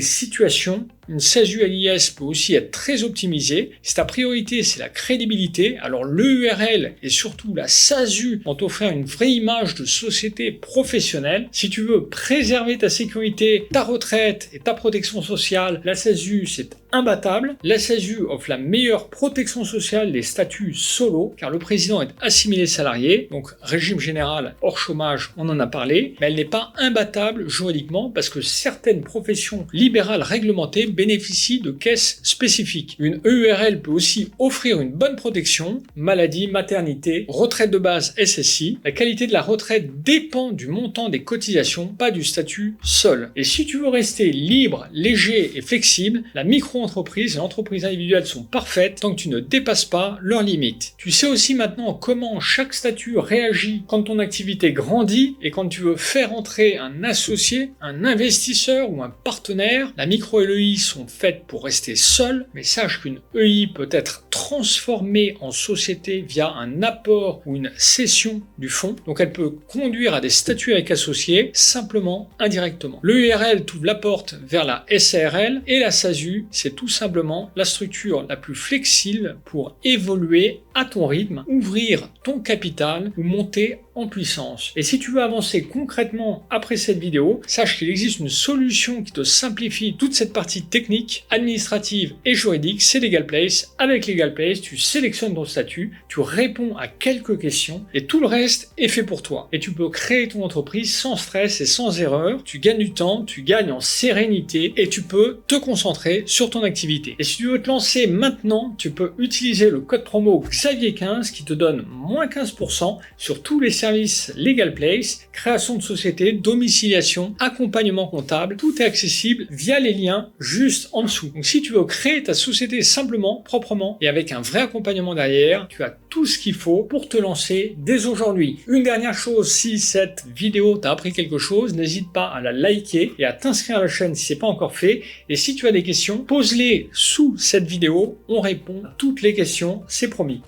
situations, une SASU à l'IS peut aussi être très optimisée. Si ta priorité c'est la crédibilité, alors l'EURL et surtout la SASU vont t'offrir une vraie image de société professionnelle. Si tu veux préserver ta sécurité, ta retraite et ta protection sociale, la SASU c'est imbattable. La SASU offre la meilleure protection sociale des statuts solo, car le président est assimilé salarié, donc régime général hors chômage, on en a parlé, mais elle n'est pas imbattable juridiquement parce que certaines professions libérales réglementées bénéficient de caisses spécifiques. Une EURL peut aussi offrir une bonne protection, maladie, maternité, retraite de base SSI. La qualité de la retraite dépend du montant des cotisations, pas du statut seul. Et si tu veux rester libre, léger et flexible, la micro-entreprise et l'entreprise individuelle sont parfaites tant que tu ne dépasses pas leurs limites. Tu sais aussi maintenant comment chaque statut réagit quand ton activité grandit et quand tu veux faire entrer un associé, un investisseur ou un partenaire. La micro et l'EI sont faites pour rester seules, mais sache qu'une EI peut être transformée en société via un apport ou une cession du fonds. Donc elle peut conduire à des statuts avec associés, simplement indirectement. L'EURL t'ouvre la porte vers la SARL et la SASU, c'est tout simplement la structure la plus flexible pour évoluer à ton rythme, ouvrir ton capital ou monter en puissance. Et si tu veux avancer concrètement après cette vidéo, sache qu'il existe une solution qui te simplifie toute cette partie technique, administrative et juridique, c'est LegalPlace. Avec LegalPlace, tu sélectionnes ton statut, tu réponds à quelques questions et tout le reste est fait pour toi. Et tu peux créer ton entreprise sans stress et sans erreur, tu gagnes du temps, tu gagnes en sérénité et tu peux te concentrer sur ton activité. Et si tu veux te lancer maintenant, tu peux utiliser le code promo Xavier15 qui te donne moins 15% sur tous les services LegalPlace, création de société, domiciliation, accompagnement comptable, tout est accessible via les liens juste en dessous. Donc si tu veux créer ta société simplement, proprement et avec un vrai accompagnement derrière, tu as tout ce qu'il faut pour te lancer dès aujourd'hui. Une dernière chose, si cette vidéo t'a appris quelque chose, n'hésite pas à la liker et à t'inscrire à la chaîne si ce n'est pas encore fait. Et si tu as des questions, pose-les sous cette vidéo, on répond à toutes les questions, c'est promis.